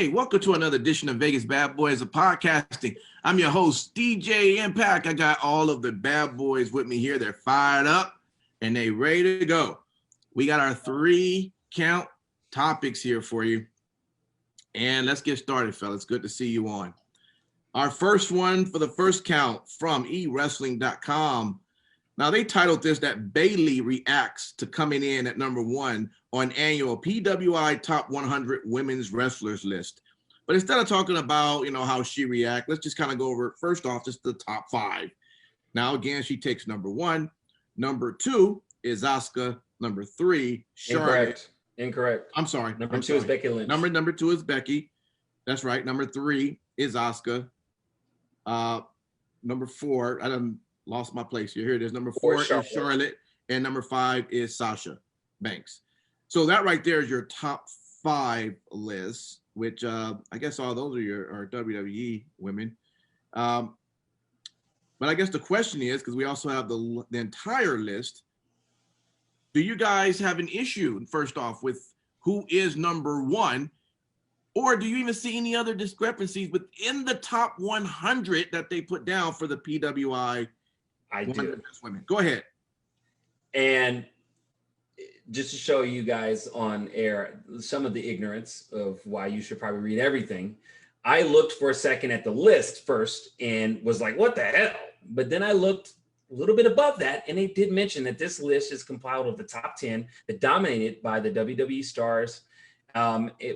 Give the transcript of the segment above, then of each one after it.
Hey, welcome to another edition of Vegas Bad Boys of Podcasting. I'm your host, DJ Impact. I got all of the bad boys with me here. They're fired up and they ready to go. We got our 3Count topics here for you. And let's get started, fellas. Good to see you on. Our first one for the first count from eWrestling.com. Now, they titled this that Bayley reacts to coming in at number 1 on annual PWI Top 100 Women's Wrestlers list. But instead of talking about, how she reacts, let's just kind of go over, first off, just the top 5. Now, again, she takes number 1. Number 2 is Asuka. Number 3, Charlotte. Incorrect. I'm sorry. Number 2 is Becky Lynch. Number 2 is Becky. That's right. Number 3 is Asuka. Number 4, I done lost my place here. Here it is. Number 4 is Charlotte. And number 5 is Sasha Banks. So that right there is your top 5 list, which I guess all those are your WWE women. But I guess the question is, because we also have the entire list, do you guys have an issue, first off, with who is number 1? Or do you even see any other discrepancies within the top 100 that they put down for the PWI? I do. Women? Go ahead. And just to show you guys on air some of the ignorance of why you should probably read everything, I looked for a second at the list first and was like, what the hell? But then I looked a little bit above that, and they did mention that this list is compiled of the top 10 that dominated by the WWE stars,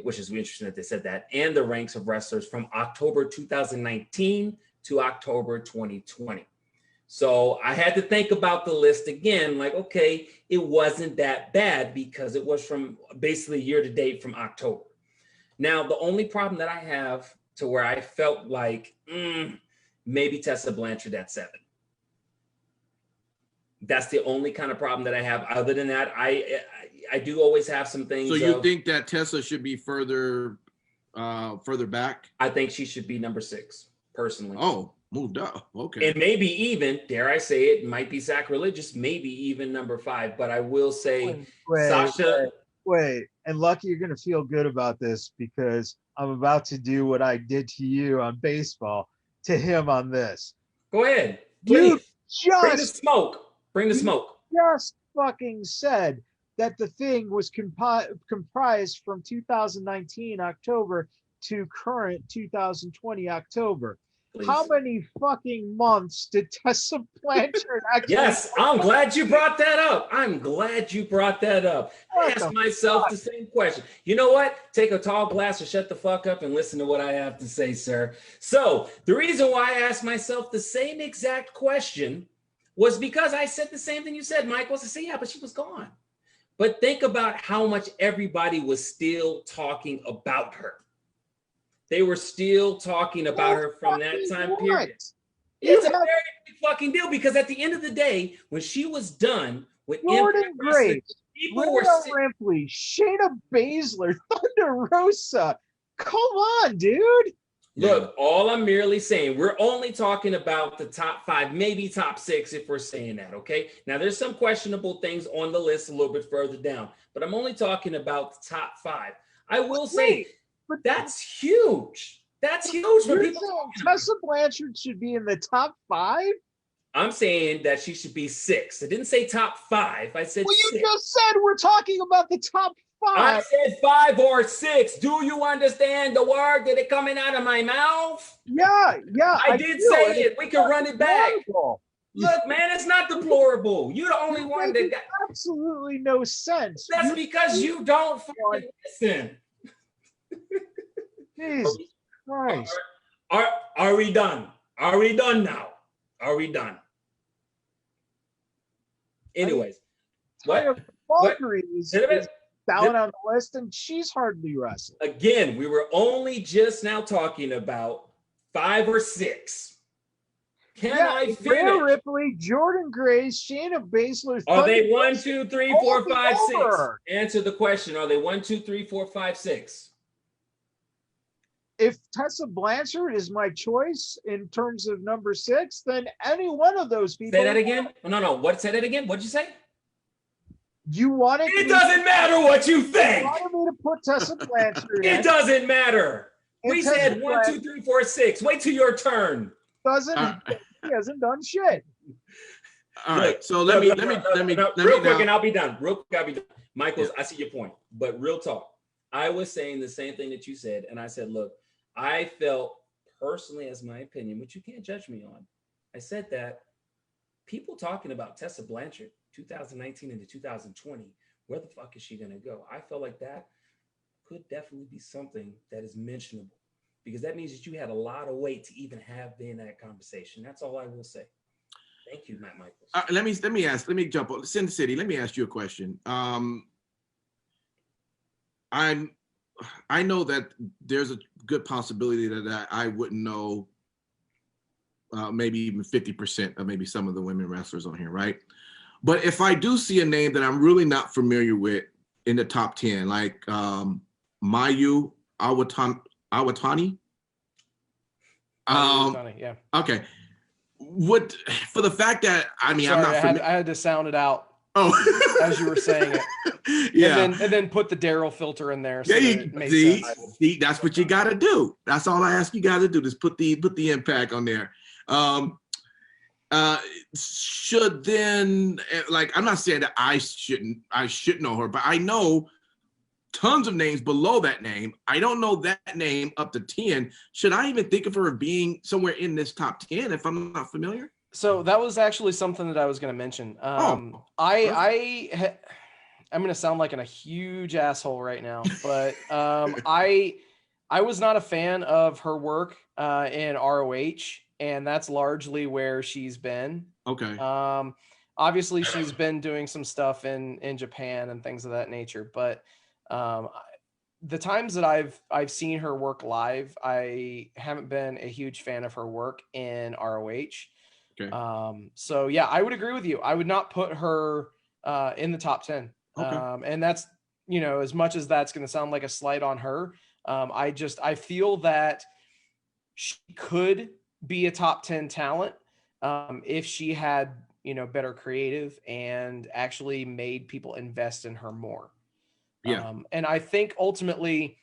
which is interesting that they said that, and the ranks of wrestlers from October 2019 to October 2020. So I had to think about the list again, like, okay, it wasn't that bad because it was from basically year to date from October. Now, the only problem that I have to where I felt like maybe Tessa Blanchard at 7. That's the only kind of problem that I have. Other than that, I do always have some things. So you think that Tessa should be further back? I think she should be number 6, personally. Oh, moved up. Okay. And maybe even, dare I say it, might be sacrilegious, maybe even number 5. But I will say, Sasha. Wait, and Lucky, you're going to feel good about this because I'm about to do what I did to you on baseball to him on this. Go ahead. Please. Bring the smoke. Bring the smoke. Just fucking said that the thing was comprised from 2019 October to current 2020 October. Please. How many fucking months did Tessa Blanchard actually? Yes, I'm glad you brought that up. I asked myself the same question. You know what? Take a tall glass or shut the fuck up and listen to what I have to say, sir. So the reason why I asked myself the same exact question was because I said the same thing you said, Michael. I said, yeah, but she was gone. But think about how much everybody was still talking about her. They were still talking about her from that time period. It's a very big fucking deal because at the end of the day, when she was done with Jordan Grace, people were Ripley, Shayna Baszler, Thunder Rosa. Come on, dude. Look, all I'm merely saying, we're only talking about the top 5, maybe top 6 if we're saying that, okay? Now, there's some questionable things on the list a little bit further down, but I'm only talking about the top 5. I will say, but that's huge. That's huge. You're saying Tessa Blanchard should be in the top 5? I'm saying that she should be 6. I didn't say top 5. I said well, you 6. just said we're talking about the top 5. I said 5 or 6. Do you understand the word that is coming out of my mouth? Yeah. I did say it. We can run it back. Look, man, it's not deplorable. You're the only one that got absolutely no sense. That's because you don't fucking listen. Jesus Christ. Are we done? Are we done now? Are we done? Anyways, what? Is down on the list, and she's hardly wrestled. Again, we were only just now talking about 5 or 6. Can I finish? Rhea Ripley, Jordan Grace, Shayna Baszler. Are they 1, 2, 3, 4, 5, 6? Answer the question. Are they 1, 2, 3, 4, 5, 6? If Tessa Blanchard is my choice in terms of number 6, then any one of those people. Say that again? No. What? Say that again? What'd you say? You wanted. It doesn't matter what you think. You wanted me to put Tessa Blanchard in. It doesn't matter. We said 1, 2, 3, 4, 6. Wait till your turn. He hasn't done shit. All right. So let me real quick, and I'll be done. Michaels, I see your point, but real talk. I was saying the same thing that you said, and I said, look, I felt personally, as my opinion, which you can't judge me on. I said that people talking about Tessa Blanchard 2019 into 2020, where the fuck is she going to go? I felt like that could definitely be something that is mentionable, because that means that you had a lot of weight to even have been in that conversation. That's all I will say. Thank you, Matt Michaels. Let me jump on Sin City. Let me ask you a question. I know that there's a good possibility that I wouldn't know maybe even 50% of maybe some of the women wrestlers on here, right? But if I do see a name that I'm really not familiar with in the top 10, like Mayu Awatani. Yeah. Okay. What, for the fact that I'm not I had to sound it out. Oh, as you were saying it. Yeah. And then put the Daryl filter in there. So see, that's what you got to do. That's all I ask you guys to do. Just put the impact on there. Should then, like, I'm not saying that I should know her, but I know tons of names below that name. I don't know that name up to 10. Should I even think of her being somewhere in this top 10 if I'm not familiar? So that was actually something that I was going to mention. I'm going to sound like a huge asshole right now, but I was not a fan of her work in ROH, and that's largely where she's been. Okay. Obviously, she's been doing some stuff in Japan and things of that nature, but the times that I've seen her work live, I haven't been a huge fan of her work in ROH. Okay. So yeah, I would agree with you. I would not put her in the top 10. Okay. And that's, as much as that's going to sound like a slight on her, I feel that she could be a top 10 talent if she had, better creative and actually made people invest in her more. Yeah. And I think ultimately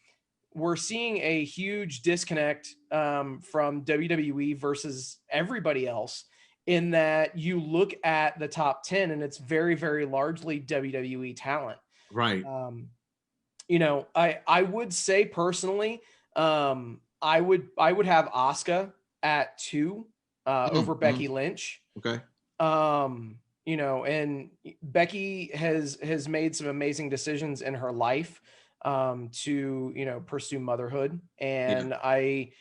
we're seeing a huge disconnect from WWE versus everybody else, in that you look at the top 10 and it's very, very largely WWE talent. Right. I would say personally, I would have Asuka at 2 over Becky Lynch. Okay. And Becky has made some amazing decisions in her life to, pursue motherhood. And I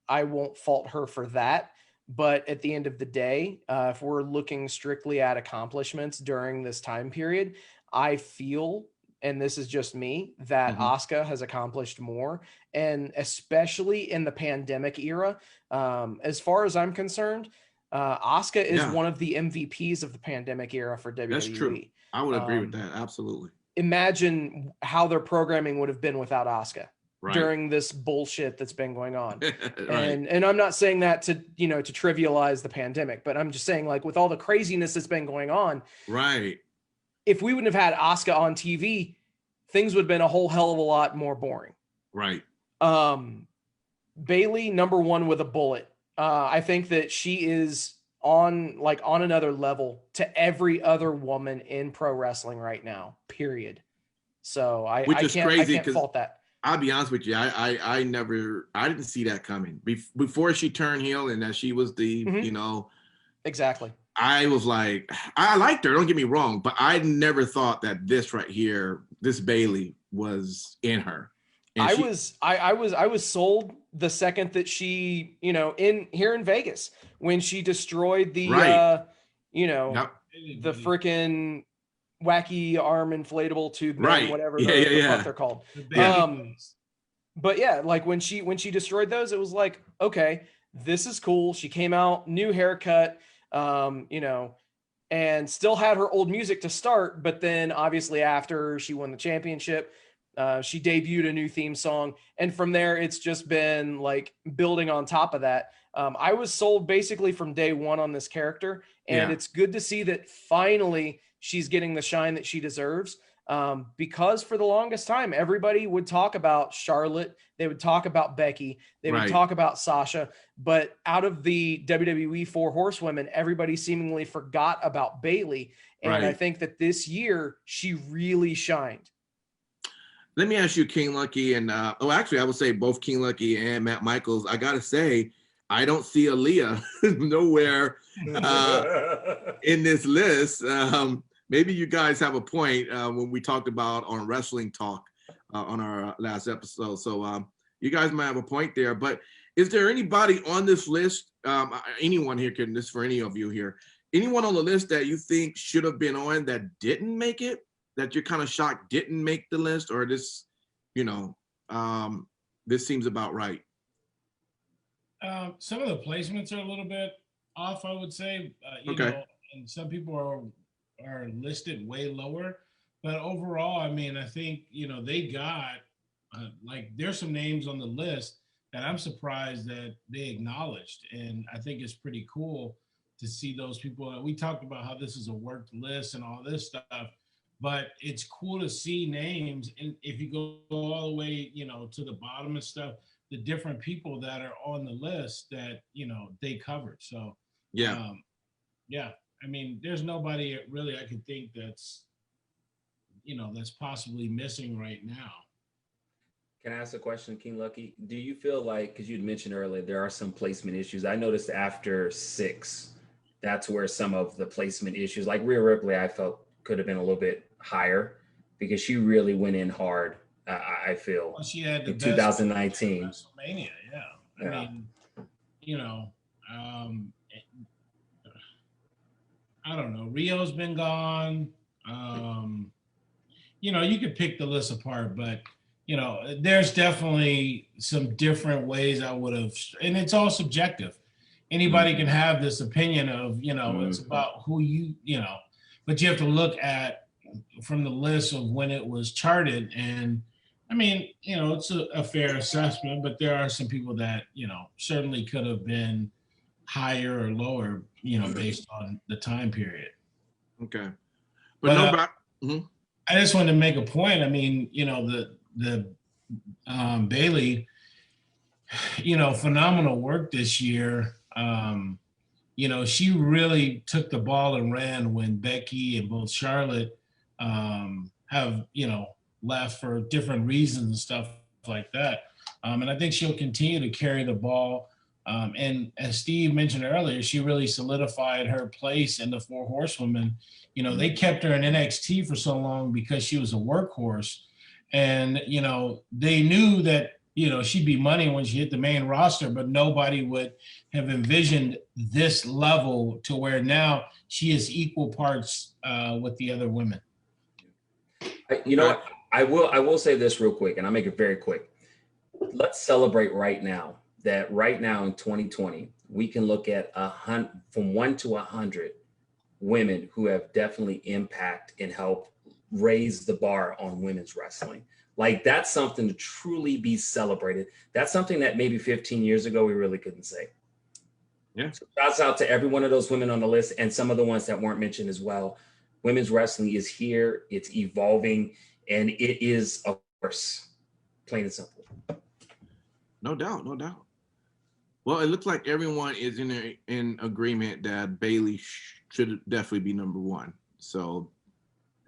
won't fault her for that. But at the end of the day, if we're looking strictly at accomplishments during this time period, I feel, and this is just me, that Asuka has accomplished more. And especially in the pandemic era, as far as I'm concerned, Asuka is one of the MVPs of the pandemic era for WWE. That's true. I would agree with that. Absolutely. Imagine how their programming would have been without Asuka. Right. During this bullshit that's been going on. Right. And I'm not saying that to trivialize the pandemic, but I'm just saying, like, with all the craziness that's been going on, right, if we wouldn't have had Asuka on TV, things would have been a whole hell of a lot more boring. Right. Bayley, number 1 with a bullet. I think that she is on another level to every other woman in pro wrestling right now, period. So I can't fault that. I'll be honest with you. I didn't see that coming before she turned heel and that she was the, Exactly. I was like, I liked her. Don't get me wrong, but I never thought that this right here, this Bayley was in her. And I was sold the second that she, here in Vegas, when she destroyed the, the freaking wacky arm inflatable tube, whatever the fuck they're called. But yeah, like when she destroyed those, it was like, okay, this is cool. She came out, new haircut, and still had her old music to start. But then obviously after she won the championship, she debuted a new theme song. And from there, it's just been like building on top of that. I was sold basically from day one on this character, and it's good to see that finally she's getting the shine that she deserves. because for the longest time, everybody would talk about Charlotte. They would talk about Becky. They would Right. talk about Sasha. But out of the WWE 4 Horsewomen, everybody seemingly forgot about Bayley. And I Right. think that this year she really shined. Let me ask you, King Lucky, and actually, I would say both King Lucky and Matt Michaels. I gotta say, I don't see Aaliyah nowhere in this list. Maybe you guys have a point when we talked about on Wrestling Talk on our last episode. So you guys might have a point there. But is there anybody on this list? Anyone here can? This for any of you here. Anyone on the list that you think should have been on that didn't make it? That you're kind of shocked didn't make the list, or this, this seems about right? Some of the placements are a little bit off, I would say. Okay. And some people are listed way lower, but overall, I mean, I think they got there's some names on the list that I'm surprised that they acknowledged, and I think it's pretty cool to see those people. We talked about how this is a worked list and all this stuff. But it's cool to see names, and if you go all the way, to the bottom and stuff, the different people that are on the list that they covered. So yeah, I mean, there's nobody really I could think that's that's possibly missing right now. Can I ask a question, King Lucky? Do you feel like, because you'd mentioned earlier, there are some placement issues? I noticed after 6, that's where some of the placement issues, like Rhea Ripley, I felt could have been a little bit higher because she really went in hard. I feel she had the in 2019 WrestleMania. I mean, I don't know. Rio's been gone. You could pick the list apart, but there's definitely some different ways I would have, and it's all subjective. Anybody can have this opinion of it's about who but you have to look at from the list of when it was charted. And I mean, it's a fair assessment, but there are some people that, certainly could have been higher or lower, based on the time period. Okay. But I just wanted to make a point. I mean, the Bayley, phenomenal work this year. She really took the ball and ran when Becky and both Charlotte have, left for different reasons and stuff like that. And I think she'll continue to carry the ball. And as Steve mentioned earlier, she really solidified her place in the 4 Horsewomen. They kept her in NXT for so long because she was a workhorse. And, they knew that, she'd be money when she hit the main roster, but nobody would have envisioned this level to where now she is equal parts with the other women. What? I will say this real quick, and I'll make it very quick. Let's celebrate right now that right now in 2020, we can look at from 1 to 100 women who have definitely impact and help raise the bar on women's wrestling. Like, that's something to truly be celebrated. That's something that maybe 15 years ago we really couldn't say. Yeah. So shouts out to every one of those women on the list and some of the ones that weren't mentioned as well. Women's wrestling is here. It's evolving, and it is a force, plain and simple. No doubt, no doubt. Well, it looks like everyone is in agreement that Bayley should definitely be number 1. So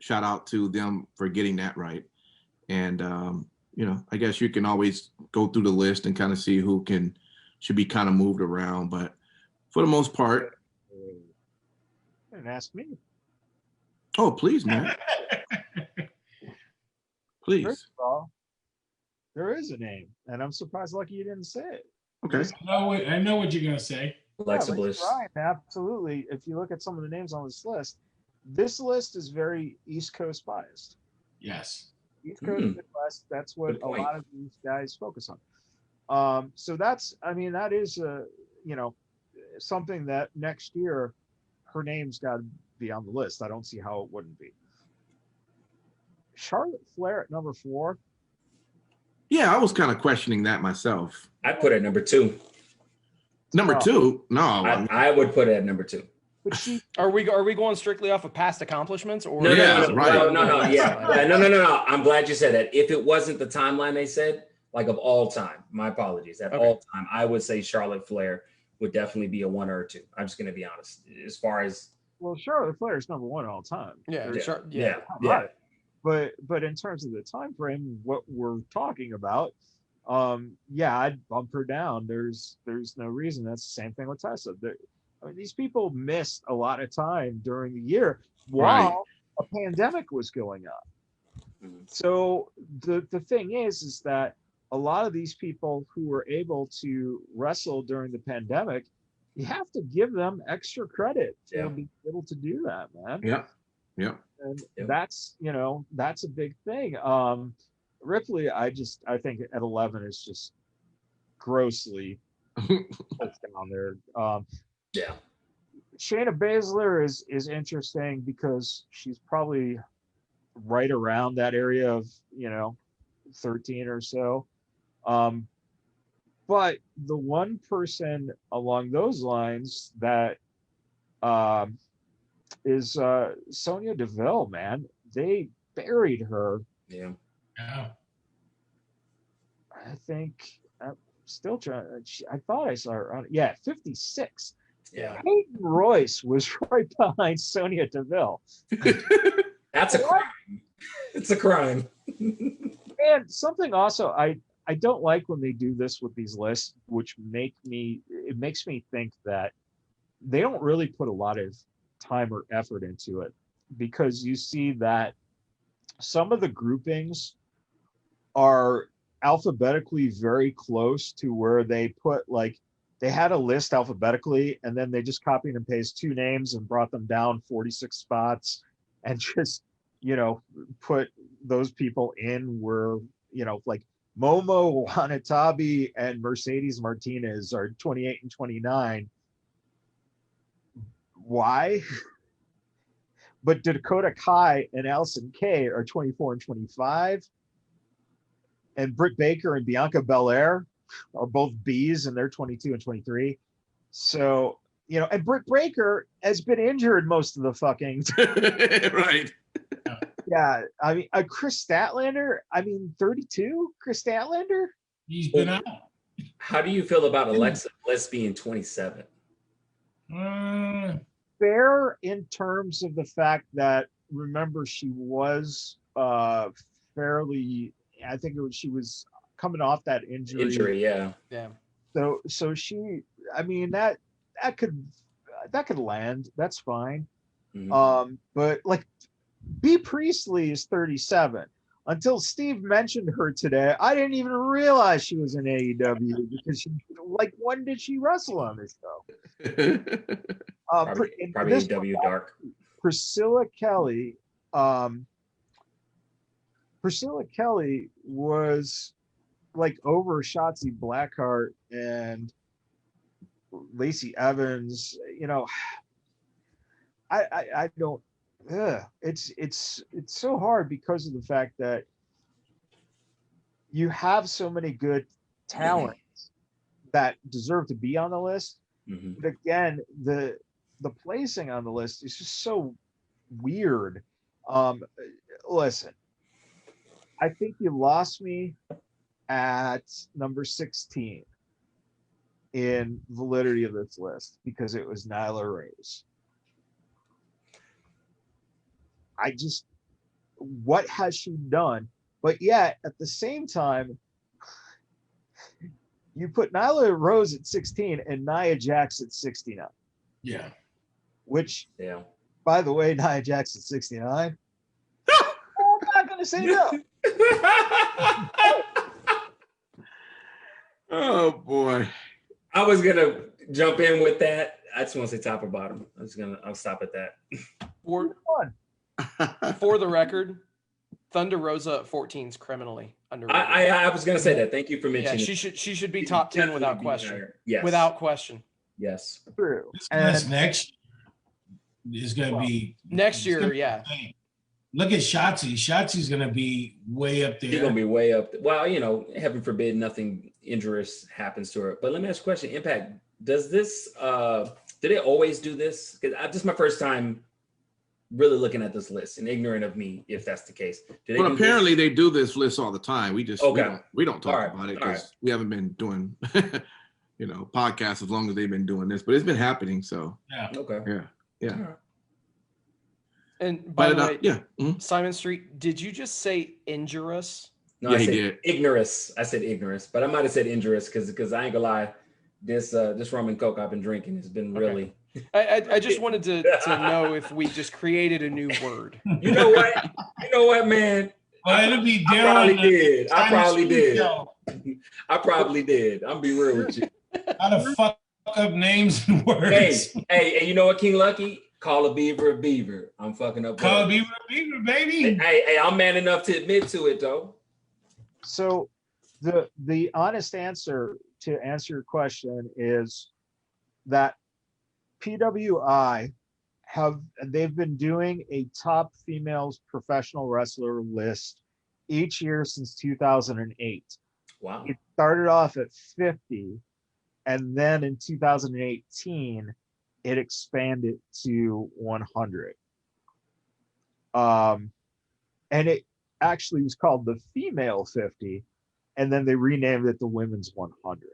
shout out to them for getting that right. And, I guess you can always go through the list and kind of see who should be kind of moved around. But for the most part. And ask me. Oh, please, man. Please. First of all, there is a name, and I'm surprised Lucky you didn't say it. Okay. I know what you're going to say. Alexa Bliss. Right, absolutely. If you look at some of the names on this list is very East Coast biased. Yes. East Coast, Midwest, that's what a lot of these guys focus on. So that is, something that next year her name's got to be on the list. I don't see how it wouldn't be. Charlotte Flair at number 4. Yeah, I was kind of questioning that myself. I put it at number 2. Number 2? No. I would put it at number 2. But she Are we going strictly off of past accomplishments or No, right. no. I'm glad you said that. If it wasn't the timeline they said, like of all time, my apologies, all time, I would say Charlotte Flair would definitely be a 1 or a 2. I'm just going to be honest. As far as Charlotte Flair is number 1 all time. Yeah. But in terms of the time frame, what we're talking about, I'd bump her down. There's no reason. That's the same thing with Tessa. These people missed a lot of time during the year while a pandemic was going on. So the thing is that a lot of these people who were able to wrestle during the pandemic, you have to give them extra credit to be able to do that, man. Yeah. And that's a big thing. Ripley, I think at 11 is just grossly down there. Shayna Baszler is interesting because she's probably right around that area of 13 or so. But the one person along those lines that is Sonya Deville, man. They buried her. Yeah. I think I'm still trying. I thought I saw her on 56. Yeah. Peyton Royce was right behind Sonya Deville. That's a crime. It's a crime. And something also I don't like when they do this with these lists, which makes me think that they don't really put a lot of time or effort into it, because you see that some of the groupings are alphabetically very close to where they put, like, they had a list alphabetically and then they just copied and pasted 2 names and brought them down 46 spots and just put those people in where like Momo Wanatabe and Mercedes Martinez are 28 and 29. Why? But Dakota Kai and Allison Kay are 24 and 25. And Britt Baker and Bianca Belair are both B's and they're 22 and 23. So, and Britt Baker has been injured most of the fucking right. Yeah. I mean, Chris Statlander, 32? Chris Statlander? He's been out. How do you feel about Alexa Bliss being 27? Fair in terms of the fact that, remember, she was fairly, I think she was coming off that injury. Yeah. So she, that could land. That's fine. Mm-hmm. But like, B. Priestley is 37. Until Steve mentioned her today, I didn't even realize she was in AEW, because when did she wrestle on this show? Probably AEW Dark. Priscilla Kelly. Priscilla Kelly was like over Shotzi Blackheart and Lacey Evans. I don't. It's so hard because of the fact that you have so many good talents that deserve to be on the list. Mm-hmm. But again, the placing on the list is just so weird. Listen, I think you lost me at number 16 in validity of this list because it was Nyla Rose. What has she done? But yet, at the same time, you put Nyla Rose at 16 and Nia Jax at 69. Yeah. Which, by the way, Nia Jax at 69. I'm not going to say no. Oh, boy. I was going to jump in with that. I just want to say top or bottom. I'll stop at that. For the record, Thunder Rosa at 14 is criminally underrated. I was going to say that. Thank you for mentioning. Yeah, she should be top 10 without question. Yes. Without question. Yes. True. And next is going to be next year. Yeah. Look at Shotzi. Shotzi's going to be way up there. She's going to be way up. Well, heaven forbid nothing injurious happens to her. But let me ask a question. Impact, does Do they always do this? Because this is my first time really looking at this list, and ignorant of me if that's the case. But apparently they do this list all the time. We just we don't talk about it because we haven't been doing podcasts as long as they've been doing this. But it's been happening. So yeah. And by the way, Simon Street, did you just say injurious? No, I said ignorous. I said ignorous, but I might have said injurious because I ain't gonna lie. This rum and coke I've been drinking has been really. I just wanted to know if we just created a new word. You know what, man? Well, it'll be I probably did. I'm be real with you. How to fuck up names and words. Hey, you know what, King Lucky? Call a beaver a beaver. I'm fucking up. Call a beaver a beaver, baby. Hey, I'm man enough to admit to it though. So the honest answer to answer your question is that PWI they've been doing a top females professional wrestler list each year since 2008. Wow. It started off at 50, and then in 2018 it expanded to 100. And it actually was called the female 50, and then they renamed it the women's 100.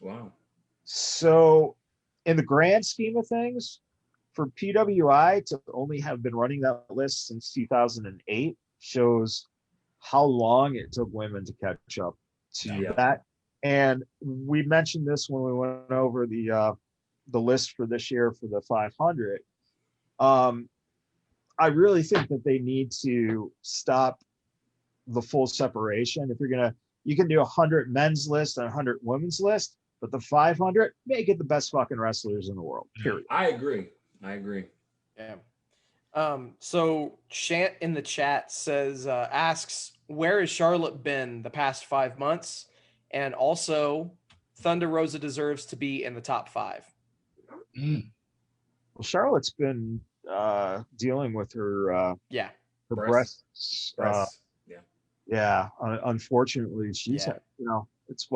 Wow. So in the grand scheme of things, for PWI to only have been running that list since 2008 shows how long it took women to catch up to that. And we mentioned this when we went over the list for this year for the 500. I really think that they need to stop the full separation. If you can do 100 men's list and 100 women's list, but the 500, make it the best fucking wrestlers in the world, period. I agree. Yeah. So Shant in the chat asks, where has Charlotte been the past 5 months? And also, Thunder Rosa deserves to be in the top 5. Well, Charlotte's been dealing with her breasts. Unfortunately, she's had, it's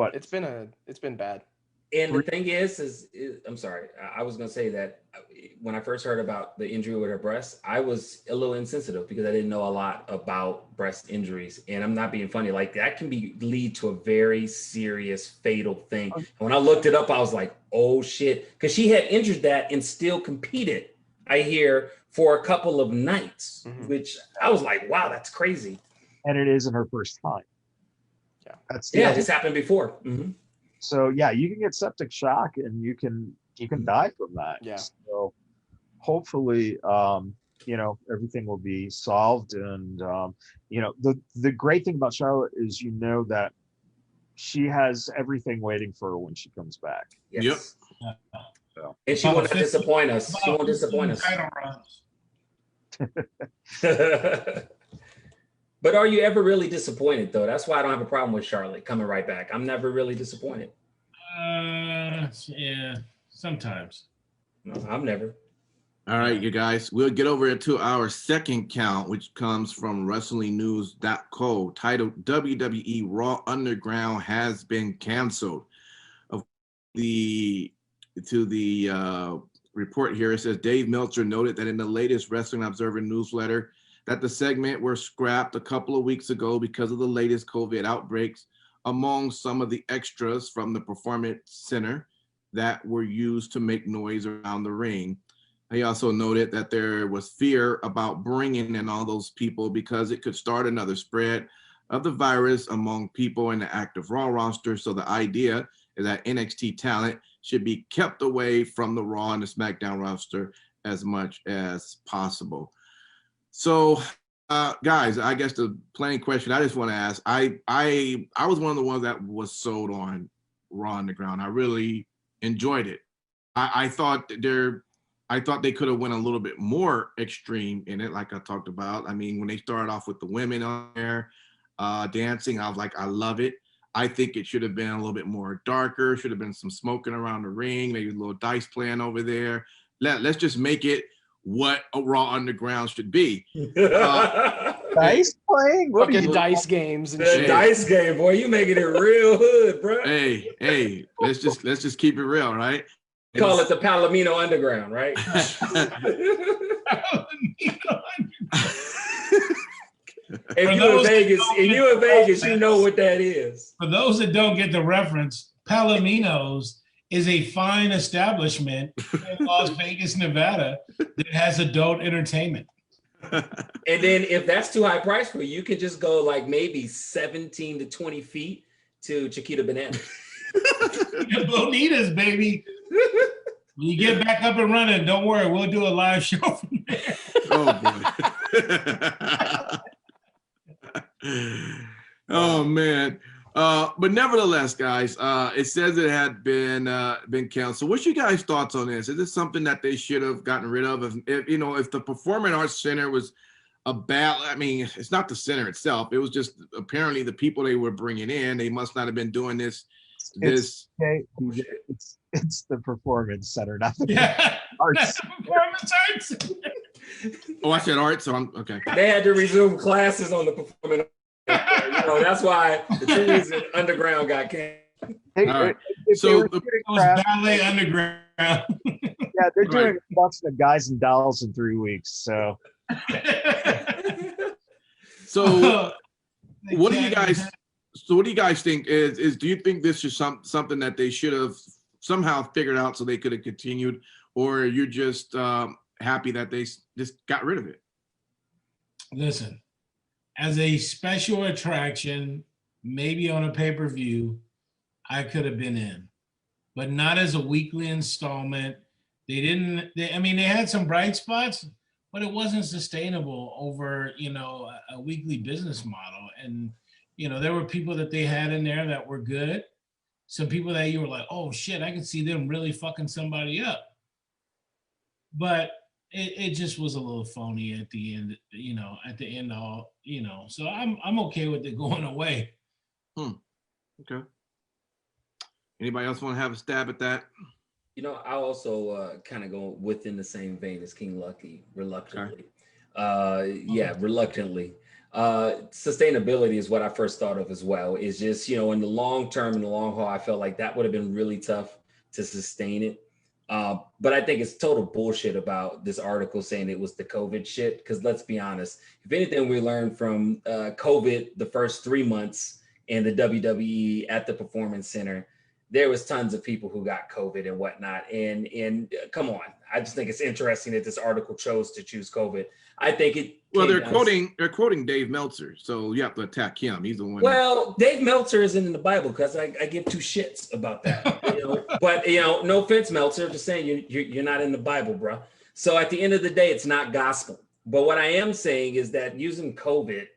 been bad. And the thing is I'm sorry, I was gonna say that when I first heard about the injury with her breast, I was a little insensitive because I didn't know a lot about breast injuries. And I'm not being funny, like that can lead to a very serious, fatal thing. And when I looked it up, I was like, oh shit, because she had injured that and still competed, I hear, for a couple of nights, which I was like, wow, that's crazy. And it isn't her first time. This happened before. Mm-hmm. So you can get septic shock and you can die from that. Yeah. So hopefully, everything will be solved. And the great thing about Charlotte is that she has everything waiting for her when she comes back. Yes. Yep. So. And she won't disappoint us. She won't disappoint us. But are you ever really disappointed, though? That's why I don't have a problem with Charlotte coming right back. I'm never really disappointed. Yeah, sometimes. No, I'm never. All right, you guys. We'll get over into our second count, which comes from WrestlingNews.co, titled WWE Raw Underground has been canceled. To the report here, it says Dave Meltzer noted that in the latest Wrestling Observer newsletter, that the segment were scrapped a couple of weeks ago because of the latest COVID outbreaks among some of the extras from the Performance Center that were used to make noise around the ring. He also noted that there was fear about bringing in all those people because it could start another spread of the virus among people in the active Raw roster. So the idea is that NXT talent should be kept away from the Raw and the SmackDown roster as much as possible. So, guys, I guess the plain question I just want to ask, I was one of the ones that was sold on Raw Underground. I really enjoyed it. I thought they could have went a little bit more extreme in it, like I talked about. I mean, when they started off with the women on there dancing, I was like, I love it. I think it should have been a little bit more darker. Should have been some smoking around the ring, maybe a little dice playing over there. Let's just make it what a Raw Underground should be. Dice playing? What are you dice games and shit. Dice game, boy. You making it real hood, bro. Hey, let's just keep it real, right? Call it the Palomino Underground, right? If you're in Vegas, you know what that is. For those that don't get the reference, Palomino's is a fine establishment in Las Vegas, Nevada that has adult entertainment. And then if that's too high price for you, you can just go like maybe 17 to 20 feet to Chiquita Bananas. Bonitas, baby. When you get back up and running, don't worry, we'll do a live show from there. Oh boy. Oh man. But nevertheless, guys, it says it had been canceled. What's your guys' thoughts on this? Is this something that they should have gotten rid of? If the Performing Arts Center was a bad, I mean, it's not the center itself. It was just apparently the people they were bringing in. They must not have been doing this. It's the Performance Center, not the Arts. Performance Arts. Oh, I said art, so I'm okay. They had to resume classes on the Performing Arts. That's why the things in Underground got canceled. Right. So it was Ballet Underground. Yeah, they're doing a production of Guys and Dolls in 3 weeks. So, what do you guys? So, what do you guys think? Is do you think this is something that they should have somehow figured out so they could have continued, or you're just happy that they just got rid of it? Listen. As a special attraction, maybe on a pay-per-view, I could have been in, but not as a weekly installment. They had some bright spots, but it wasn't sustainable over, a weekly business model. And, there were people that they had in there that were good. Some people that you were like, oh shit, I could see them really fucking somebody up. But it just was a little phony at the end, so I'm okay with it going away. Okay. Anybody else want to have a stab at that? I also kind of go within the same vein as King Lucky, reluctantly. Okay. Reluctantly. Sustainability is what I first thought of as well. Is just, in the long term, in the long haul, I felt like that would have been really tough to sustain it. But I think it's total bullshit about this article saying it was the COVID shit. Because let's be honest, if anything we learned from COVID the first 3 months in the WWE at the Performance Center, there was tons of people who got COVID and whatnot. And come on, I just think it's interesting that this article chose to choose COVID. I think it. Well, they're quoting Dave Meltzer, so you have to attack him. He's the one. Well, Dave Meltzer isn't in the Bible because I give two shits about that. But no offense, Meltzer, just saying you're not in the Bible, bro. So at the end of the day, it's not gospel. But what I am saying is that using COVID,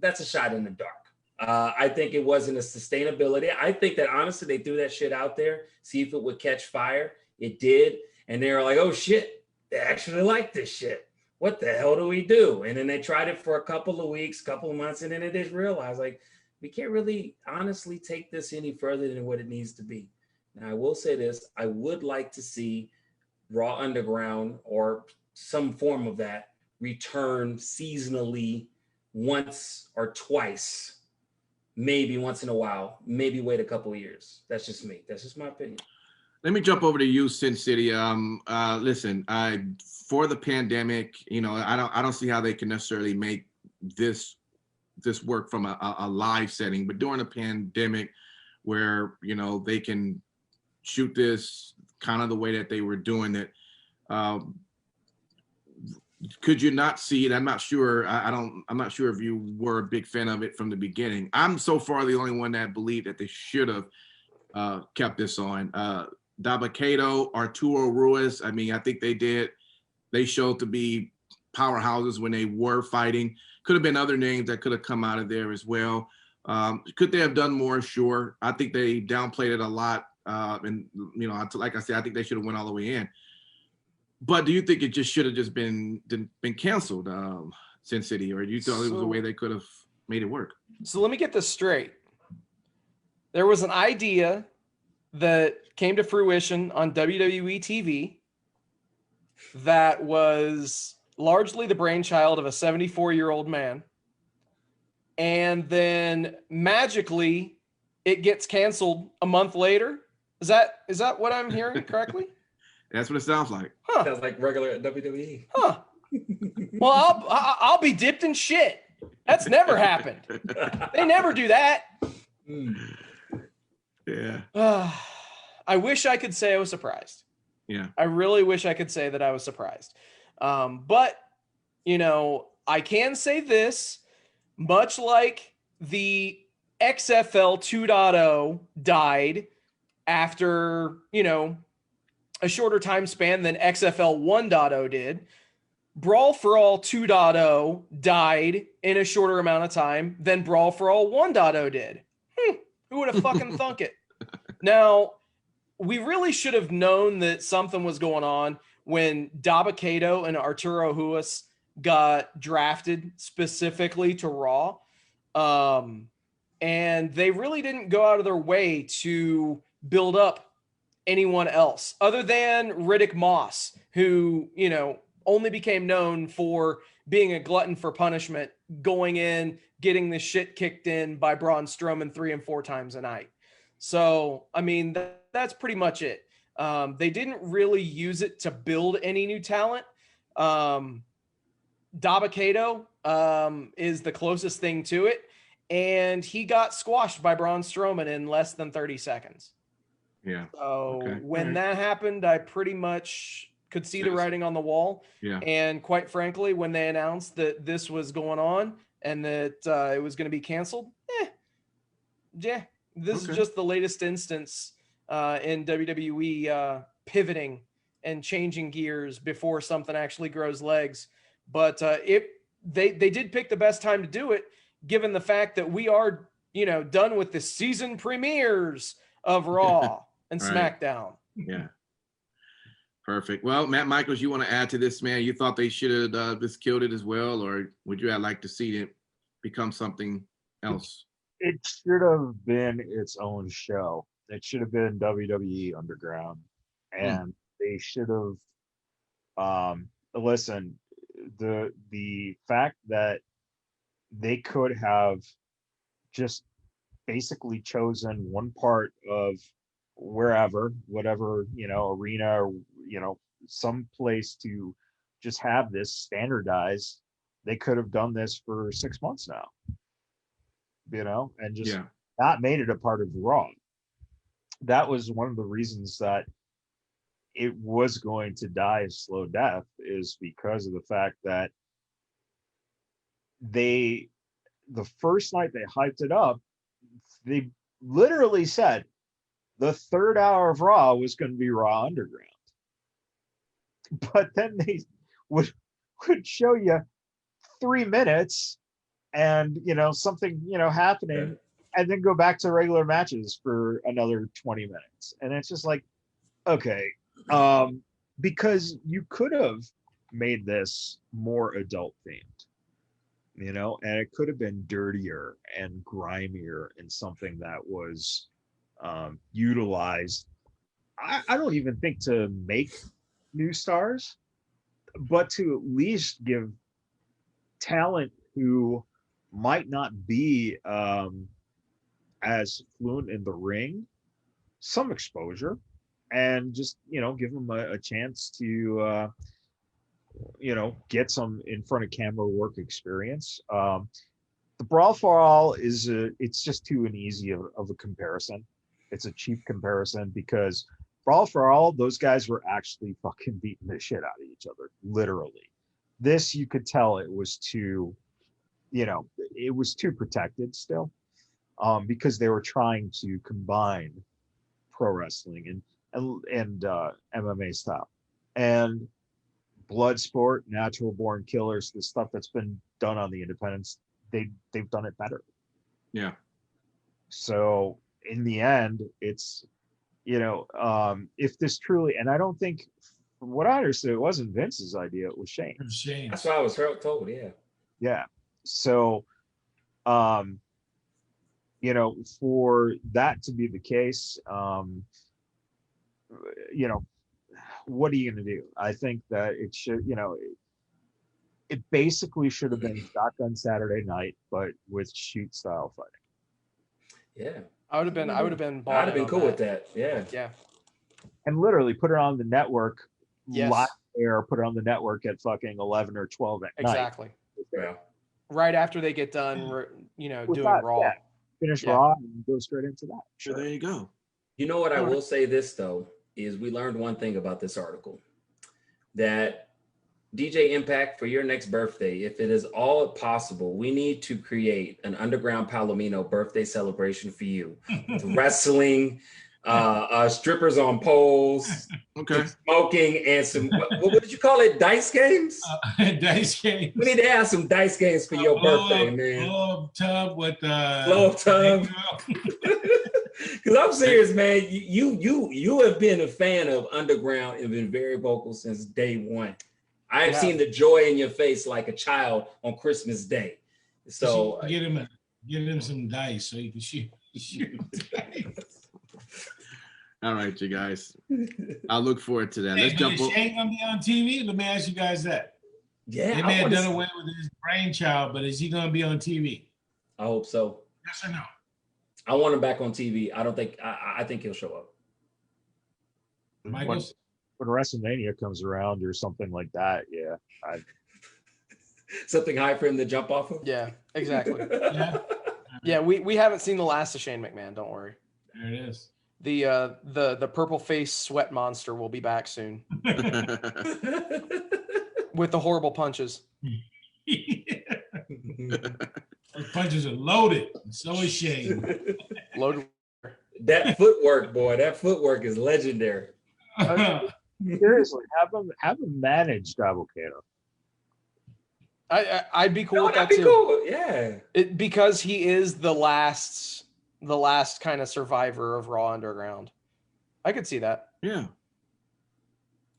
that's a shot in the dark. I think it wasn't a sustainability. I think that honestly, they threw that shit out there, see if it would catch fire. It did. And they were like, oh shit, they actually like this shit. What the hell do we do? And then they tried it for a couple of weeks, couple of months, and then they just realized like, we can't really honestly take this any further than what it needs to be. Now, I will say this, I would like to see Raw Underground or some form of that return seasonally once or twice, maybe once in a while, maybe wait a couple of years. That's just me. That's just my opinion. Let me jump over to you, Sin City. Listen, for the pandemic, I don't see how they can necessarily make this work from a live setting, but during a pandemic where, they can shoot this kind of the way that they were doing it, could you not see it? I'm not sure. I'm not sure if you were a big fan of it from the beginning. I'm so far the only one that believed that they should have kept this on. Dabakato, Arturo Ruiz. I mean, I think they showed to be powerhouses when they were fighting. Could have been other names that could have come out of there as well. Could they have done more? Sure. I think they downplayed it a lot. And, like I said, I think they should have went all the way in. But do you think it just should have just been canceled, Sin City, or do you thought it was a way they could have made it work? So let me get this straight. There was an idea that came to fruition on WWE TV that was largely the brainchild of a 74-year-old man. And then magically it gets canceled a month later Is that what I'm hearing correctly? That's what it sounds like. Huh. Sounds like regular WWE. Huh. Well, I'll be dipped in shit. That's never happened. They never do that. Yeah. I wish I could say I was surprised. Yeah. I really wish I could say that I was surprised. But, you know, I can say this, much like the XFL 2.0 died after, you know, a shorter time span than XFL 1.0 did, Brawl for All 2.0 died in a shorter amount of time than Brawl for All 1.0 did. Who would have fucking thunk it? Now, we really should have known that something was going on when Dabba-Kato and Arturo Ruas got drafted specifically to Raw. And they really didn't go out of their way to build up anyone else other than Riddick Moss, who, you know, only became known for being a glutton for punishment, going in, getting the shit kicked in by Braun Strowman 3 and 4 times a night. So, I mean, that's pretty much it. They didn't really use it to build any new talent. Dabba-Kato is the closest thing to it, and he got squashed by Braun Strowman in less than 30 seconds. Yeah. So when that happened, I pretty much could see the writing on the wall. Yeah. And quite frankly, when they announced that this was going on and that it was going to be canceled, this is just the latest instance in WWE pivoting and changing gears before something actually grows legs. But they did pick the best time to do it, given the fact that we are, you know, done with the season premieres of Raw and SmackDown. Yeah. Perfect. Well, Matt Michaels, you want to add to this, man? You thought they should have just killed it as well, or would you have liked to see it become something else? It should have been its own show. It should have been WWE Underground, and they should have. Listen, the fact that they could have just basically chosen one part of whatever, you know, arena or, you know, some place to just have this standardized. They could have done this for 6 months now, you know, and just not made it a part of Raw. That was one of the reasons that it was going to die a slow death, is because of the fact that the first night they hyped it up, they literally said the third hour of Raw was going to be Raw Underground. But then they would show you 3 minutes and, you know, something, you know, happening, and then go back to regular matches for another 20 minutes. And it's just like, okay, because you could have made this more adult themed, you know, and it could have been dirtier and grimier and something that was utilized. I don't even think to make new stars, but to at least give talent who might not be as fluent in the ring some exposure, and just, you know, give them a chance to you know, get some in front of camera work experience. The Brawl for All is it's just too an easy of a comparison. It's a cheap comparison, because Brawl for All, those guys were actually fucking beating the shit out of each other, literally. This, you could tell it was too, you know, it was too protected still, because they were trying to combine pro wrestling and MMA style and blood sport, natural born killers, the stuff that's been done on the independents. They've done it better. Yeah. So in the end, it's, you know, if this truly, and I don't think, from what I understood, it wasn't Vince's idea, it was Shane. That's what I was told. Yeah. So, you know, for that to be the case, you know, what are you going to do? I think that it should, you know, it basically should have been Shotgun Saturday Night, but with shoot style fighting. Yeah. I would have been I'd have been cool with that. Yeah. Yeah. And literally put it on the network Yes. live air, put it on the network at fucking 11 or 12 at Exactly. night. Yeah. Right after they get done, With doing that, Raw. yeah. Finish Raw and go straight into that. So there you go. You know what? I All will say this though, is we learned one thing about this article, that DJ Impact, for your next birthday, if it is all possible, we need to create an Underground Palomino birthday celebration for you. With wrestling, strippers on poles, Okay. smoking, and some, what did you call it? Dice games? Dice games. We need to have some dice games for your birthday, man. Blow up tub with Blow up tub. Because I'm serious, man. You have been a fan of Underground and been very vocal since day one. I have seen the joy in your face like a child on Christmas Day. So get him some dice so you can shoot dice. All right, you guys. I'll look forward to that. Hey, Let's jump is Shane gonna be on TV? Let me ask you guys that. Yeah, They may have done away with his brainchild, but is he gonna be on TV? I hope so. Yes or no? I want him back on TV. I don't think I think he'll show up. Michael? When WrestleMania comes around or something like that, yeah. Something high for him to jump off of. Yeah, exactly. Yeah. Yeah, we haven't seen the last of Shane McMahon. Don't worry. There it is. The purple face sweat monster will be back soon with the horrible punches. Those punches are loaded. So is Shane. Loaded. That footwork, boy. That footwork is legendary. Seriously, have him manage Avocado. I'd be cool with that That'd be too. cool. Yeah. Because he is the last kind of survivor of Raw Underground. I could see that. Yeah.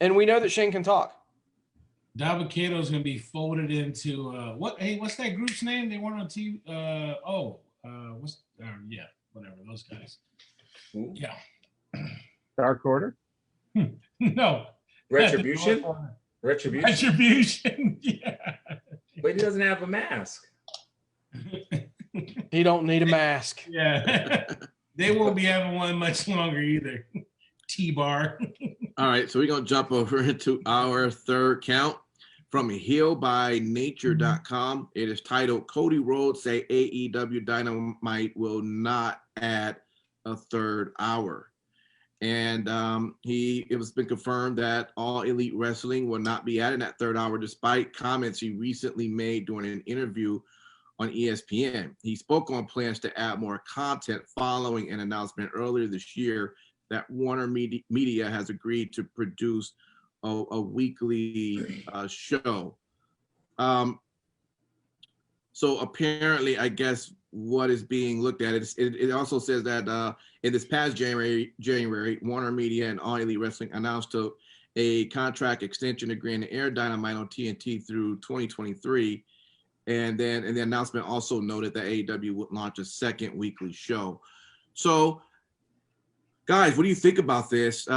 And we know that Shane can talk. Davocado is going to be folded into what's that group's name? They weren't on TV. Whatever, those guys. Ooh. Yeah. Dark Order? No. Retribution? Retribution. Yeah. But he doesn't have a mask. He don't need a mask. Yeah. They won't be having one much longer either. T-bar. All right, so we're going to jump over into our third count from healbynature.com. It is titled, Cody Rhodes say AEW Dynamite will not add a third hour. And it was been confirmed that All Elite Wrestling will not be adding that third hour, despite comments he recently made during an interview on ESPN. He spoke on plans to add more content following an announcement earlier this year that WarnerMedia has agreed to produce a weekly show. So apparently, I guess what is being looked at, it also says that in this past January, WarnerMedia and All Elite Wrestling announced a contract extension agreeing to air Dynamite on TNT through 2023. And then the announcement also noted that AEW would launch a second weekly show. So, guys, what do you think about this?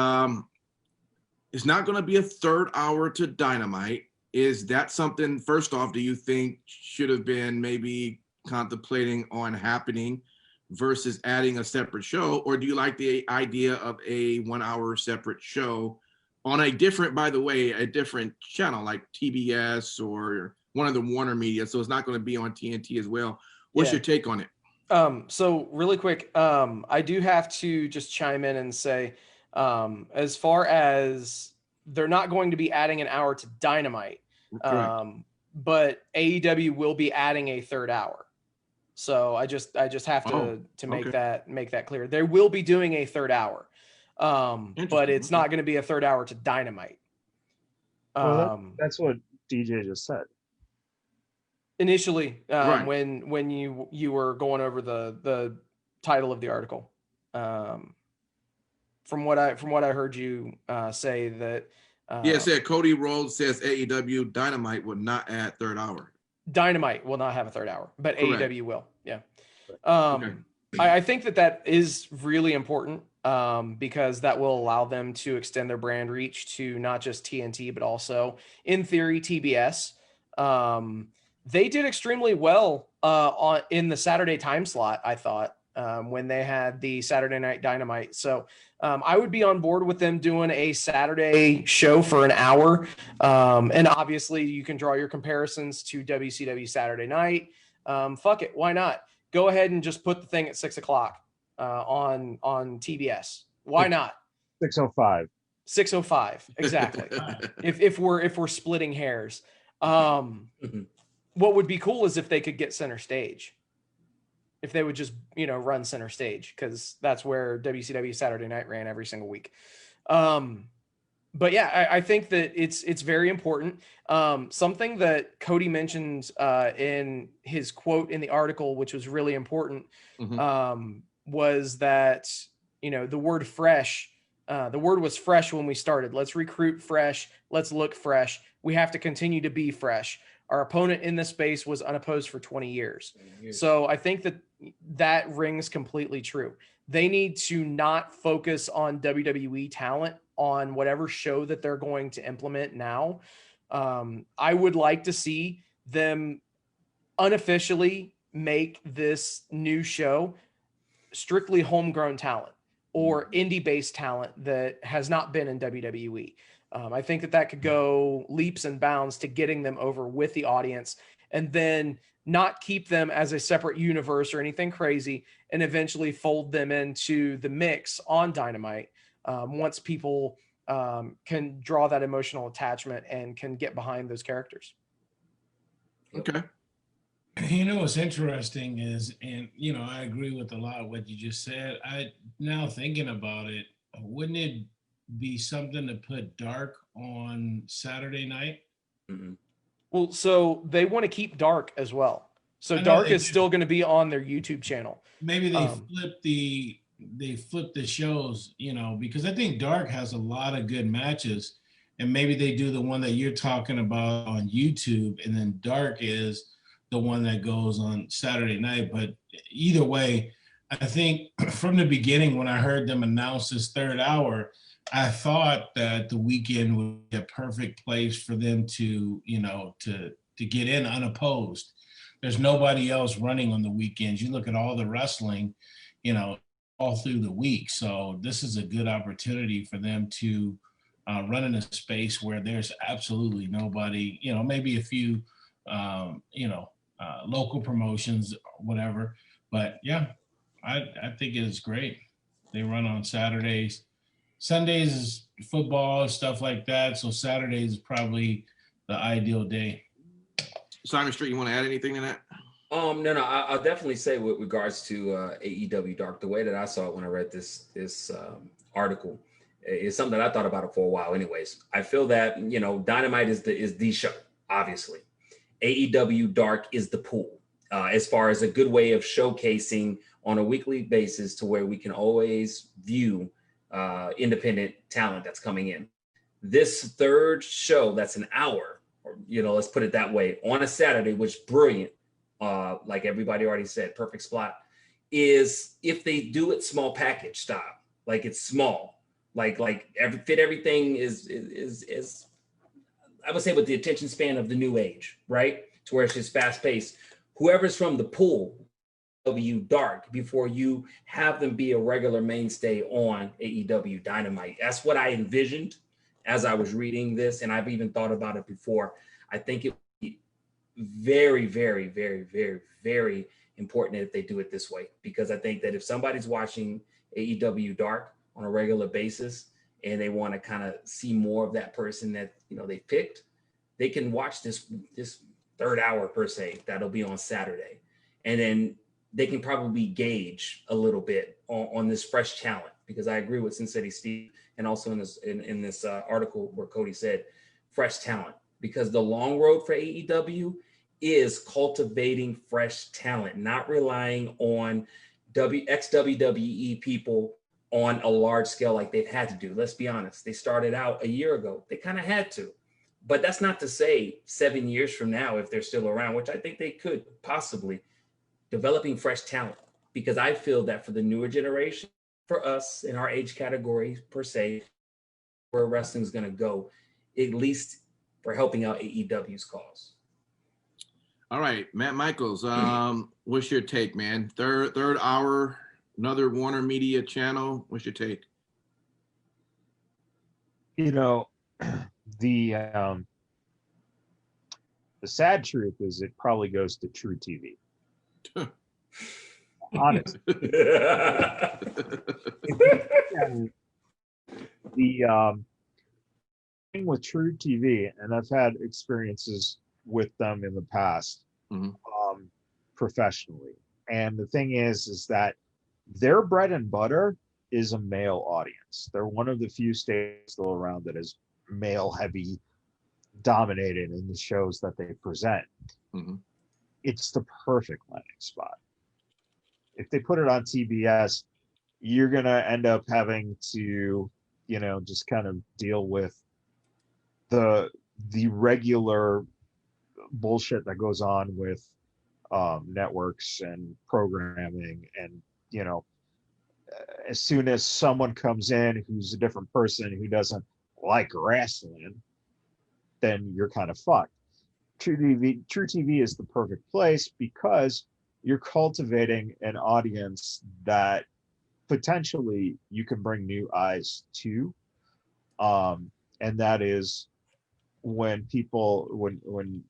It's not going to be a third hour to Dynamite. Is that something, first off, do you think should have been maybe contemplating on happening versus adding a separate show? Or do you like the idea of a 1 hour separate show on a different channel like TBS or one of the WarnerMedia? So it's not going to be on TNT as well. What's your take on it? So really quick, I do have to just chime in and say, as far as they're not going to be adding an hour to Dynamite, but AEW will be adding a third hour. So I just have to make that clear. They will be doing a third hour, but it's not going to be a third hour to Dynamite. That's what DJ just said. Initially, when you were going over the title of the article, from what I heard you say that. It said Cody Rhodes says AEW Dynamite would not add third hour. Dynamite will not have a third hour, but Correct. AEW will. Yeah. I think that is really important because that will allow them to extend their brand reach to not just TNT, but also, in theory, TBS. They did extremely well in the Saturday time slot, I thought. when they had the Saturday Night Dynamite. So I would be on board with them doing a Saturday show for an hour. And obviously you can draw your comparisons to WCW Saturday Night. Fuck it. Why not? Go ahead and just put the thing at 6 o'clock on TBS. Why not? 6:05. 6:05. Exactly. if we're splitting hairs. What would be cool is if they could get center stage. If they would just, run center stage, because that's where WCW Saturday Night ran every single week. But yeah, I think that it's very important. Something that Cody mentioned in his quote in the article, which was really important, was that, the word fresh, the word was fresh when we started. Let's recruit fresh. Let's look fresh. We have to continue to be fresh. Our opponent in this space was unopposed for 20 years. So I think that rings completely true. They need to not focus on WWE talent on whatever show that they're going to implement now. I would like to see them unofficially make this new show strictly homegrown talent or indie-based talent that has not been in WWE. I think that could go leaps and bounds to getting them over with the audience, and then not keep them as a separate universe or anything crazy, and eventually fold them into the mix on Dynamite once people can draw that emotional attachment and can get behind those characters. Okay. What's interesting is, and I agree with a lot of what you just said. Now thinking about it, wouldn't it be something to put Dark on Saturday night? Well, so they want to keep Dark as well. So Dark is still going to be on their YouTube channel. Maybe they flip the shows, because I think Dark has a lot of good matches, and maybe they do the one that you're talking about on YouTube, and then Dark is the one that goes on Saturday night. But either way, I think from the beginning, when I heard them announce this third hour, I thought that the weekend would be a perfect place for them to get in unopposed. There's nobody else running on the weekends. You look at all the wrestling, all through the week. So this is a good opportunity for them to run in a space where there's absolutely nobody, maybe a few, local promotions, whatever. But yeah, I think it's great. They run on Saturdays. Sundays is football, stuff like that. So Saturdays is probably the ideal day. Simon Street, you want to add anything to that? No. I'll definitely say with regards to AEW Dark, the way that I saw it when I read this article is something that I thought about it for a while. Anyways, I feel that Dynamite is the show. Obviously, AEW Dark is the pool as far as a good way of showcasing on a weekly basis to where we can always view independent talent that's coming in. This third show that's an hour, or let's put it that way, on a Saturday, which brilliant, like everybody already said, perfect spot, is if they do it small package style, like it's small, like everything is I would say with the attention span of the new age, right? To where it's just fast paced. Whoever's from the pool, AEW Dark, before you have them be a regular mainstay on AEW Dynamite. That's what I envisioned as I was reading this, and I've even thought about it before. I think it would be very, very, very, very, very important if they do it this way, because I think that if somebody's watching AEW Dark on a regular basis and they want to kind of see more of that person that they picked, they can watch this third hour per se that'll be on Saturday, and then they can probably gauge a little bit on this fresh talent, because I agree with Sin City Steve, and also in this article where Cody said fresh talent, because the long road for AEW is cultivating fresh talent, not relying on ex-WWE people on a large scale like they've had to do. Let's be honest. They started out a year ago. They kind of had to. But that's not to say 7 years from now, if they're still around, which I think they could possibly, developing fresh talent, because I feel that for the newer generation, for us in our age category per se, where wrestling is going to go, at least for helping out AEW's cause. All right, Matt Michaels, what's your take, man? Third hour Another WarnerMedia channel. What's your take? You know, the sad truth is it probably goes to True TV. Honest. The thing with True TV, and I've had experiences with them in the past, professionally. And the thing is that their bread and butter is a male audience. They're one of the few stations still around that is male heavy dominated in the shows that they present. It's the perfect landing spot. If they put it on TBS, you're going to end up having to, you know, just kind of deal with the regular bullshit that goes on with networks and programming. And, you know, as soon as someone comes in who's a different person who doesn't like wrestling, then you're kind of fucked. True TV is the perfect place because you're cultivating an audience that potentially you can bring new eyes to. And that is when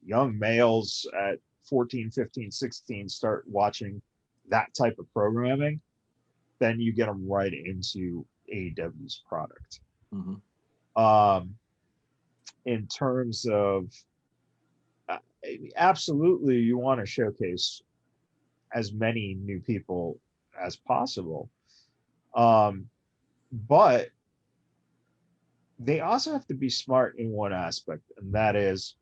young males at 14, 15, 16 start watching that type of programming, then you get them right into AEW's product. In terms of, absolutely, you want to showcase as many new people as possible. But they also have to be smart in one aspect, and that is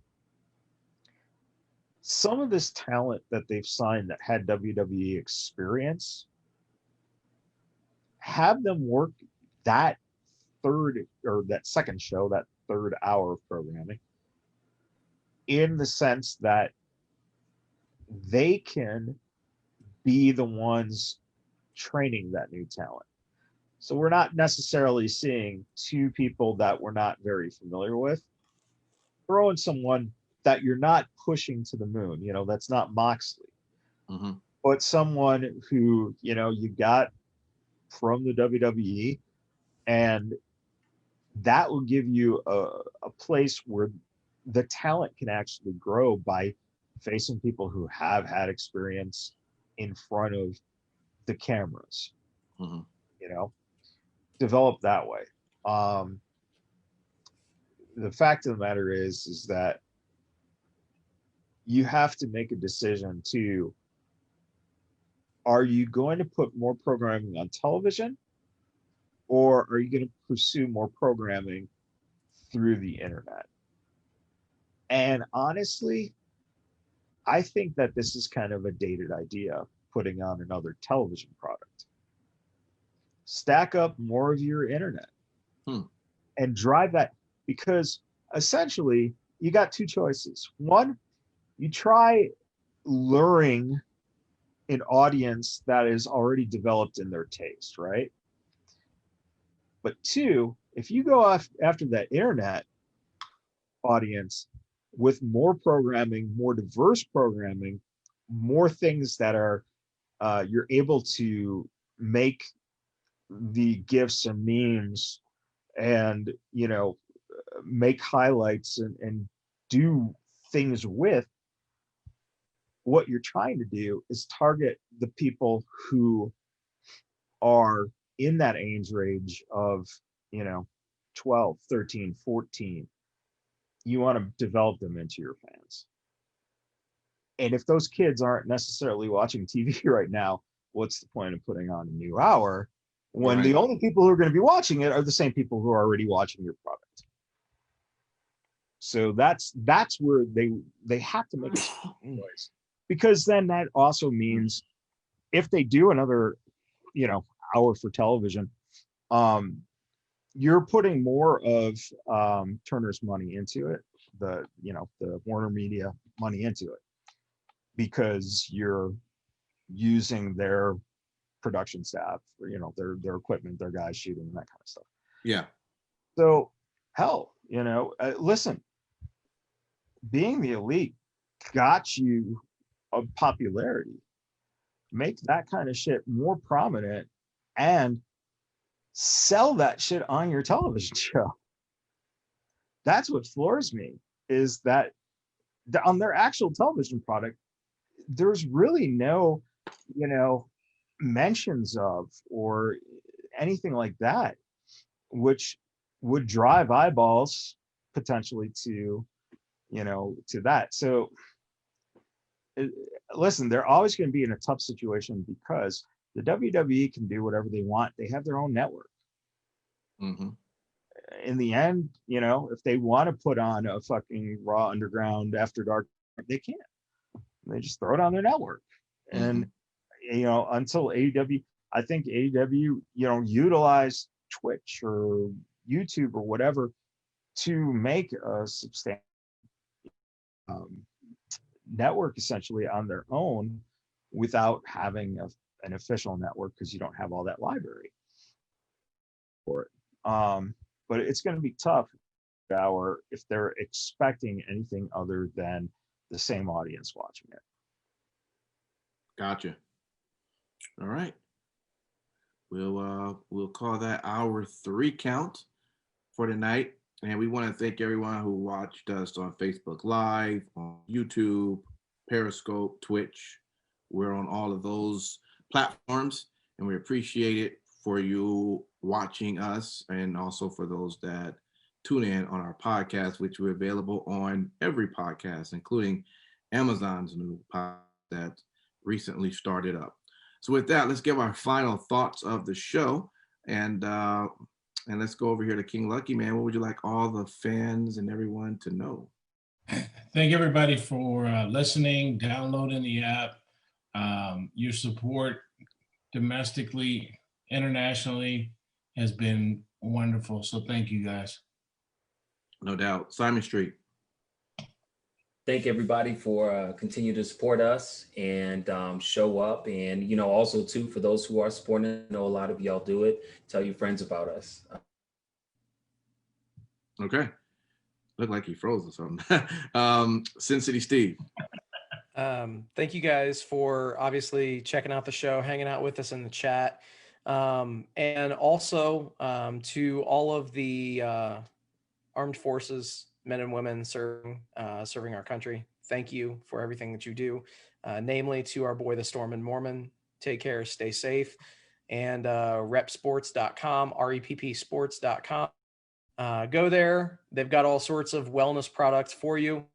some of this talent that they've signed that had WWE experience, have them work that second show, that third hour of programming, in the sense that they can be the ones training that new talent. So we're not necessarily seeing two people that we're not very familiar with. Throw in someone that you're not pushing to the moon, you know, that's not Moxley. But someone who, you know, you got from the WWE, and that will give you a place where the talent can actually grow by facing people who have had experience in front of the cameras. You know, develop that way. The fact of the matter is that you have to make a decision to, are you going to put more programming on television, or are you going to pursue more programming through the internet? And honestly, I think that this is kind of a dated idea, putting on another television product. Stack up more of your internet and drive that, because essentially you got two choices. One, you try luring an audience that is already developed in their taste, right? But two, if you go after that internet audience with more programming, more diverse programming, more things that are you're able to make the GIFs and memes and, you know, make highlights and do things with, what you're trying to do is target the people who are in that age range of, you know, 12, 13, 14. You want to develop them into your fans. And if those kids aren't necessarily watching TV right now, what's the point of putting on a new hour when the only people who are going to be watching it are the same people who are already watching your product? So that's where they have to make a choice, because then that also means if they do another, you know, hour for television, you're putting more of Turner's money into it, the WarnerMedia money into it, because you're using their production staff, you know, their equipment, their guys shooting, and that kind of stuff. Yeah. So hell, you know, listen, being the elite got you a popularity. Make that kind of shit more prominent and sell that shit on your television show. That's what floors me, is that on their actual television product, there's really no, mentions of or anything like that, which would drive eyeballs potentially to, to that. So listen, they're always going to be in a tough situation because the WWE can do whatever they want. They have their own network. Mm-hmm. In the end, if they want to put on a fucking Raw Underground After Dark, they can. They just throw it on their network. Mm-hmm. And, until AEW, I think AEW, utilize Twitch or YouTube or whatever to make a substantial network essentially on their own without having an official network, because you don't have all that library for it. But it's going to be tough if they're expecting anything other than the same audience watching it. Gotcha. All right. We'll call that our 3 count for tonight. And we want to thank everyone who watched us on Facebook Live, on YouTube, Periscope, Twitch. We're on all of those platforms, and we appreciate it for you watching us, and also for those that tune in on our podcast, which we're available on every podcast, including Amazon's new podcast that recently started up. So with that, let's give our final thoughts of the show, and let's go over here to King Lucky, man. What would you like all the fans and everyone to know? Thank everybody for listening, downloading the app. Your support domestically, internationally has been wonderful. So thank you guys. No doubt. Simon Street. Thank everybody for continue to support us and show up. And, also too, for those who are supporting, I know a lot of y'all do it. Tell your friends about us. Okay. Looked like he froze or something. Sin City Steve. Thank you guys for obviously checking out the show, hanging out with us in the chat. And also to all of the armed forces, men and women serving our country. Thank you for everything that you do. Namely to our boy, the Storm and Mormon. Take care, stay safe. And repsports.com, reppsports.com. Go there. They've got all sorts of wellness products for you.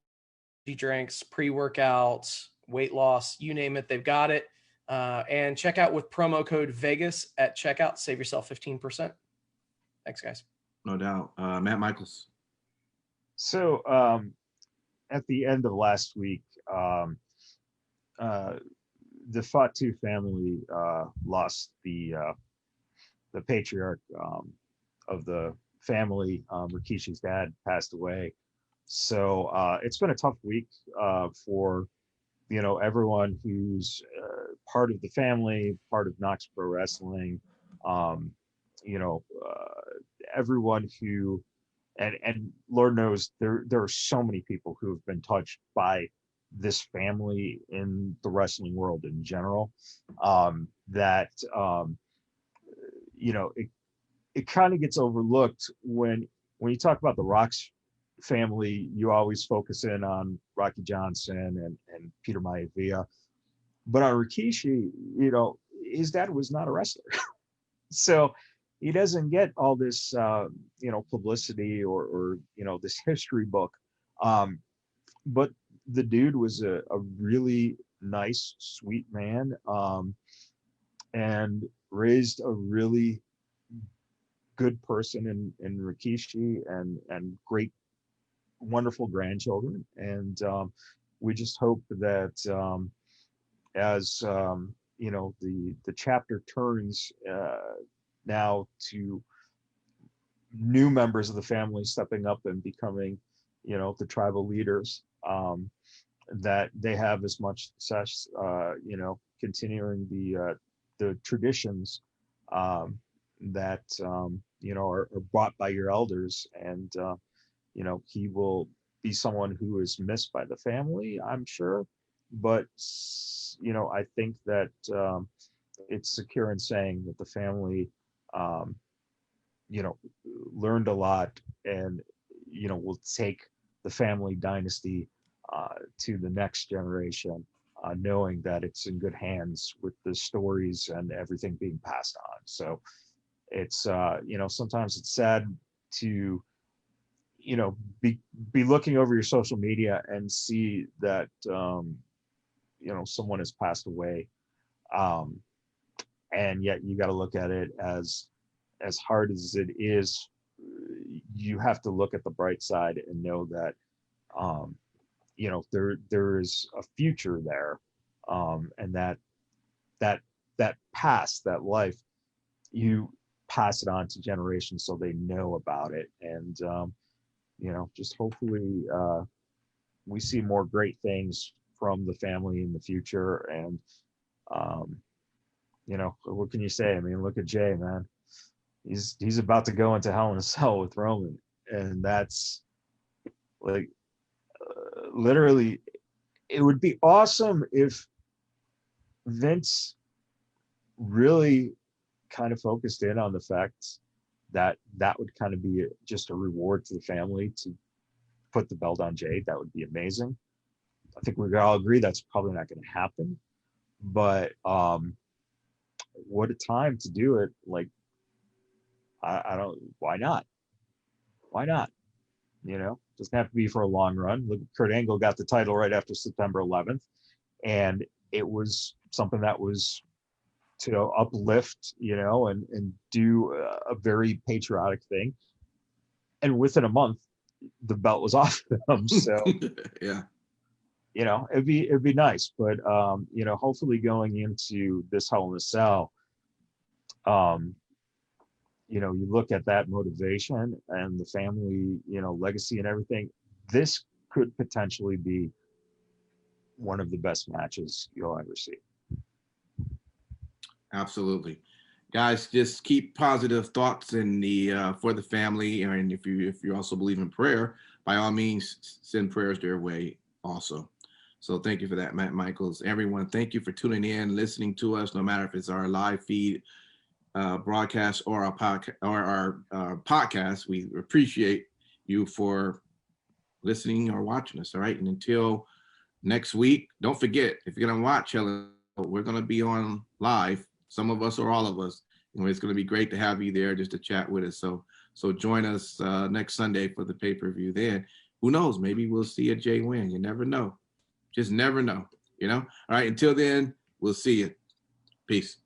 Drinks, pre-workouts, weight loss, you name it, they've got it. And check out with promo code Vegas at checkout. Save yourself 15%. Thanks, guys. No doubt. Matt Michaels. So at the end of last week, the Fatu family lost the patriarch of the family. Rikishi's dad passed away. So it's been a tough week for everyone who's part of the family, part of Knox Pro Wrestling, everyone who, and Lord knows there are so many people who have been touched by this family in the wrestling world in general, that it kind of gets overlooked when you talk about the Rock's family. You always focus in on Rocky Johnson and Peter Maivia, but on Rikishi, his dad was not a wrestler. So he doesn't get all this publicity or this history book, but the dude was a really nice, sweet man, and raised a really good person in Rikishi, and great, wonderful grandchildren. And we just hope that as the chapter turns now to new members of the family stepping up and becoming the tribal leaders, that they have as much success continuing the traditions that are brought by your elders. And he will be someone who is missed by the family, I'm sure, but I think that secure in saying that the family, learned a lot, and will take the family dynasty to the next generation, knowing that it's in good hands with the stories and everything being passed on. So it's sometimes it's sad to be looking over your social media and see that someone has passed away, and yet you got to look at it as hard as it is. You have to look at the bright side and know that there is a future there, and that past, that life, you pass it on to generations so they know about it. And just hopefully we see more great things from the family in the future. And what can you say? I mean, look at Jay, man. He's about to go into Hell in a Cell with Roman, and that's like literally, it would be awesome if Vince really kind of focused in on the fact that would kind of be just a reward to the family to put the belt on Jay. That would be amazing. I think we all agree that's probably not going to happen, but what a time to do it. Like, I don't, why not? Doesn't have to be for a long run. Look, Kurt Angle got the title right after September 11th, and it was something that was to uplift, and do a very patriotic thing. And within a month, the belt was off them. So yeah, it'd be nice. But hopefully going into this Hell in a Cell, you look at that motivation and the family, legacy and everything. This could potentially be one of the best matches you'll ever see. Absolutely. Guys, just keep positive thoughts in the for the family, and if you also believe in prayer, by all means send prayers their way also. So thank you for that, Matt Michaels. Everyone, thank you for tuning in, listening to us, no matter if it's our live feed broadcast or our podcast. We appreciate you for listening or watching us. All right, and until next week, don't forget, if you're gonna watch, we're gonna be on live. Some of us or all of us. It's going to be great to have you there just to chat with us. So join us next Sunday for the pay-per-view. Then who knows? Maybe we'll see a Jay win. You never know. Just never know. All right. Until then, we'll see you. Peace.